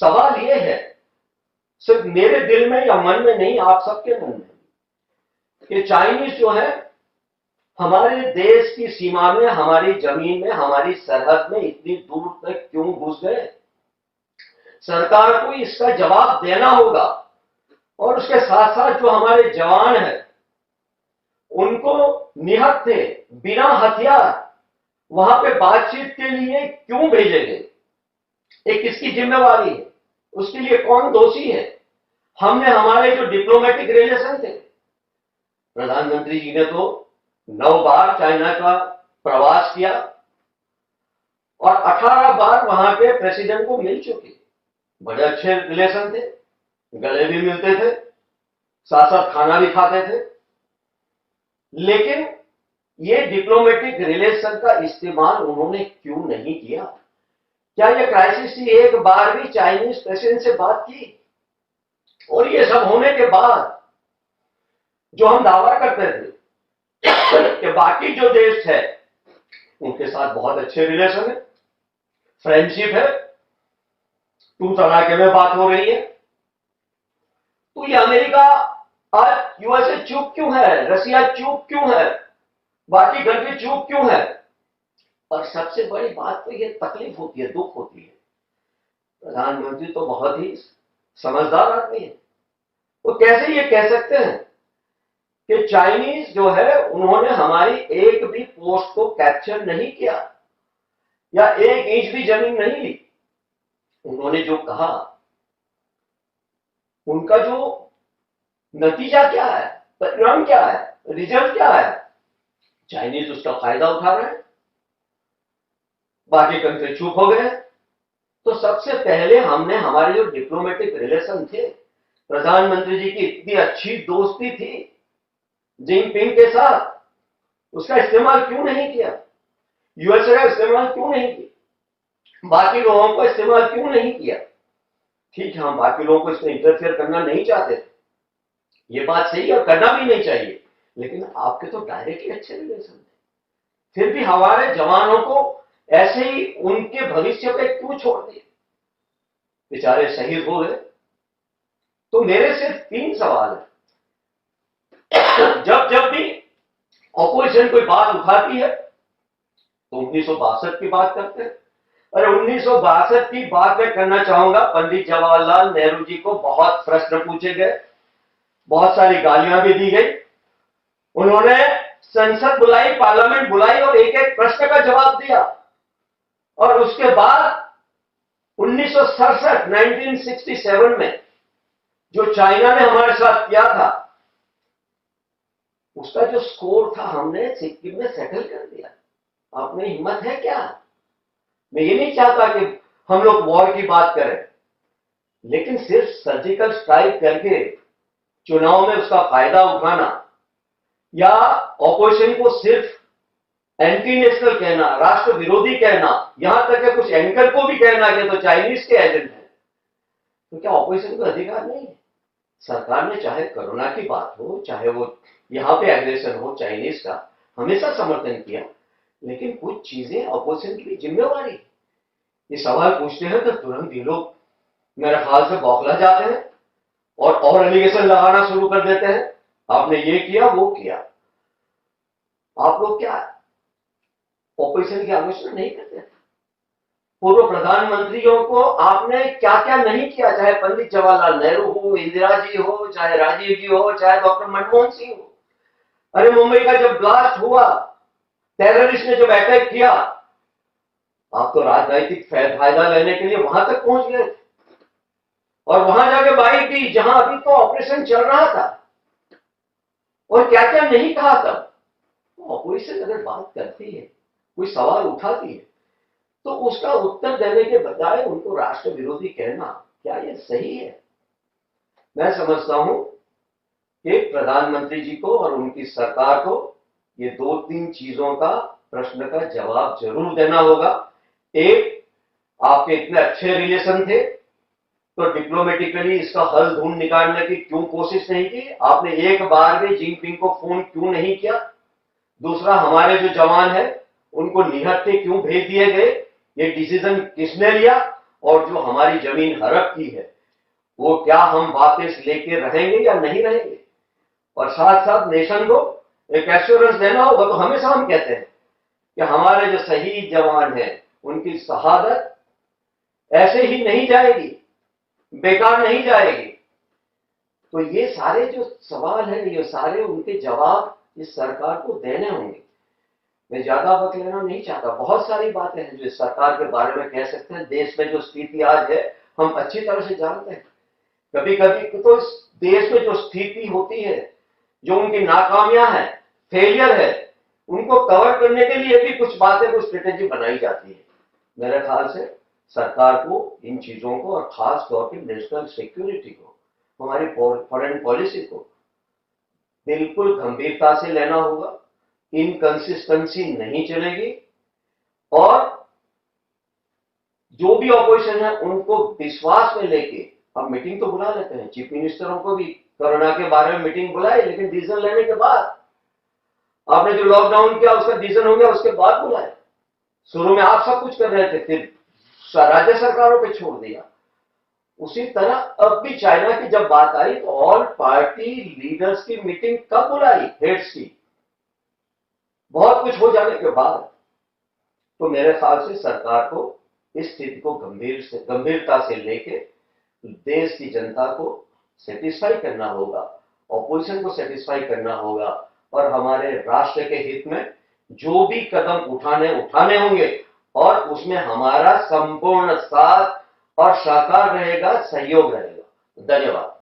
सवाल ये है, सिर्फ मेरे दिल में या मन में नहीं, आप सबके मन में, कि चाइनीज जो है हमारे देश की सीमा में, हमारी जमीन में, हमारी सरहद में इतनी दूर तक क्यों घुस गए? सरकार को इसका जवाब देना होगा। और उसके साथ साथ जो हमारे जवान हैं उनको निहत्थे बिना हथियार वहां पे बातचीत के लिए क्यों भेजे गए? ये किसकी जिम्मेवारी है? उसके लिए कौन दोषी है? हमने हमारे जो डिप्लोमेटिक रिलेशन थे, प्रधानमंत्री जी ने तो 9 बार चाइना का प्रवास किया और 18 बार वहां पे प्रेसिडेंट को मिल चुके। बड़े अच्छे रिलेशन थे, गले भी मिलते थे, साथ साथ खाना भी खाते थे। लेकिन ये डिप्लोमेटिक रिलेशन का इस्तेमाल उन्होंने क्यों नहीं किया? क्या ये क्राइसिस की एक बार भी चाइनीज प्रेसिडेंट से बात की? और ये सब होने के बाद जो हम दावा करते थे कि बाकी जो देश है उनके साथ बहुत अच्छे रिलेशन है, फ्रेंडशिप है, तू तड़ाके में बात हो रही है, तो ये अमेरिका आज यूएसए चुप क्यों है? रसिया चुप क्यों है? बाकी कंट्री चुप क्यों है? और सबसे बड़ी बात तो ये तकलीफ होती है, दुख होती है। प्रधानमंत्री तो बहुत ही समझदार आदमी है, वो कैसे ये कह सकते हैं कि चाइनीज जो है उन्होंने हमारी एक भी पोस्ट को कैप्चर नहीं किया या 1 इंच भी जमीन नहीं ली? उन्होंने जो कहा उनका जो नतीजा क्या है, परिणाम क्या है, रिजल्ट क्या है? चाइनीज उसका फायदा उठा रहे हैं, बाकी कंट्री चुप हो गए। तो सबसे पहले हमने हमारे जो डिप्लोमेटिक रिलेशन थे, प्रधानमंत्री जी की इतनी अच्छी दोस्ती थी जिनपिंग के साथ, उसका इस्तेमाल क्यों नहीं किया? यूएसए का इस्तेमाल क्यों नहीं किया? बाकी लोगों का इस्तेमाल क्यों नहीं किया? ठीक है, हम बाकी लोगों को इसमें इंटरफेयर करना नहीं चाहते थे, ये बात सही है और करना भी नहीं चाहिए, लेकिन आपके तो डायरेक्टली अच्छे रिलेशन थे, फिर भी हमारे जवानों को ऐसे ही उनके भविष्य पे क्यों छोड़ दिए? बेचारे शहीद हो गए। तो मेरे सिर्फ 3 सवाल है। जब जब भी ऑपोजिशन कोई बात उठाती है तो 1962 की बात करते हैं। अरे 1962 की बात मैं करना चाहूंगा, पंडित जवाहरलाल नेहरू जी को बहुत प्रश्न पूछे गए, बहुत सारी गालियां भी दी गई। उन्होंने संसद बुलाई, पार्लियामेंट बुलाई और एक एक प्रश्न का जवाब दिया। और उसके बाद 1967 में जो चाइना ने हमारे साथ किया था, उसका जो स्कोर था हमने सिक्किम में सेटल कर दिया। आपने हिम्मत है क्या? मैं ये नहीं चाहता कि हम लोग वॉर की बात करें, लेकिन सिर्फ सर्जिकल स्ट्राइक करके चुनाव में उसका फायदा उठाना या ऑपोजिशन को सिर्फ एंटी नेशनल कहना, राष्ट्र विरोधी कहना, यहां तक कि कुछ एंकर को भी कहना कि तो चाइनीज के एजेंट है, तो क्या ऑपोजिशन को अधिकार नहीं है? सरकार ने चाहे कोरोना की बात हो, चाहे वो यहां पे एग्रेशन हो चाइनीज का, हमेशा समर्थन किया, लेकिन कुछ चीजें ऑपोजिशन की भी जिम्मेवारी। ये सवाल पूछते हैं तो तुरंत ये लोग मेरे ख्याल से बौखला जाते हैं और एलिगेशन लगाना शुरू कर देते हैं, आपने ये किया वो किया। आप लोग क्या ऑपोजिशन की आलोचना नहीं करते? पूर्व प्रधानमंत्रियों को आपने क्या क्या नहीं किया, चाहे पंडित जवाहरलाल नेहरू हो, इंदिरा जी हो, चाहे राजीव जी हो, चाहे डॉक्टर मनमोहन सिंह हो। अरे मुंबई का जब ब्लास्ट हुआ, टेररिस्ट ने जब अटैक किया, आप तो राजनीतिक फायदा लेने के लिए वहां तक पहुंच गए और वहां जाके बाइट दी जहां अभी तो ऑपरेशन चल रहा था, और क्या क्या नहीं कहा तब। ऑपोजिशन अगर बात करती है, कोई सवाल उठाती है, तो उसका उत्तर देने के बजाय उनको राष्ट्र विरोधी कहना, क्या यह सही है? मैं समझता हूं कि प्रधानमंत्री जी को और उनकी सरकार को ये 2-3 चीजों का प्रश्न का जवाब जरूर देना होगा। एक, आपके इतने अच्छे रिलेशन थे तो डिप्लोमेटिकली इसका हल ढूंढ निकालने की क्यों कोशिश नहीं की? आपने एक बार भी जिनपिंग को फोन क्यों नहीं किया? दूसरा, हमारे जो जवान है उनको निहत्थे क्यों भेज दिए गए? ये डिसीजन किसने लिया? और जो हमारी जमीन हड़प की है वो क्या हम वापस लेके रहेंगे या नहीं रहेंगे। और साथ साथ नेशन को एक एश्योरेंस देना होगा। तो हमेशा हम कहते हैं कि हमारे जो शहीद जवान हैं उनकी शहादत ऐसे ही नहीं जाएगी, बेकार नहीं जाएगी। तो ये सारे जो सवाल हैं, ये सारे उनके जवाब इस सरकार को देने होंगे। मैं ज्यादा वक्त लेना नहीं चाहता, बहुत सारी बातें हैं जो इस सरकार के बारे में कह सकते हैं। देश में जो स्थिति आज है हम अच्छी तरह से जानते हैं। कभी कभी तो इस देश में जो स्थिति होती है, जो उनकी नाकामियां हैं, फेलियर है, उनको कवर करने के लिए भी कुछ बातें, कुछ स्ट्रेटेजी बनाई जाती है। मेरे ख्याल से सरकार को इन चीजों को और खास तौर पर नेशनल सिक्योरिटी को, हमारी फॉरेन पॉलिसी को बिल्कुल गंभीरता से लेना होगा। इनकंसिस्टेंसी नहीं चलेगी और जो भी ऑपोजिशन है उनको विश्वास में लेके, अब मीटिंग तो बुला लेते हैं, चीफ मिनिस्टरों को भी कोरोना के बारे में मीटिंग बुलाई, लेकिन डिसीजन लेने के बाद, आपने जो लॉकडाउन किया उसका डिसीजन हो गया उसके बाद बुलाए। शुरू में आप सब कुछ कर रहे थे, फिर राज्य सरकारों पे छोड़ दिया। उसी तरह अब भी चाइना की जब बात आई तो ऑल पार्टी लीडर्स की मीटिंग कब बुलाई, हेड्स की, बहुत कुछ हो जाने के बाद। तो मेरे ख्याल से सरकार को इस स्थिति को गंभीरता से लेके देश की जनता को सेटिस्फाई करना होगा, ऑपोजिशन को सेटिस्फाई करना होगा और हमारे राष्ट्र के हित में जो भी कदम उठाने होंगे और उसमें हमारा संपूर्ण साथ और सहकार रहेगा, सहयोग रहेगा। धन्यवाद।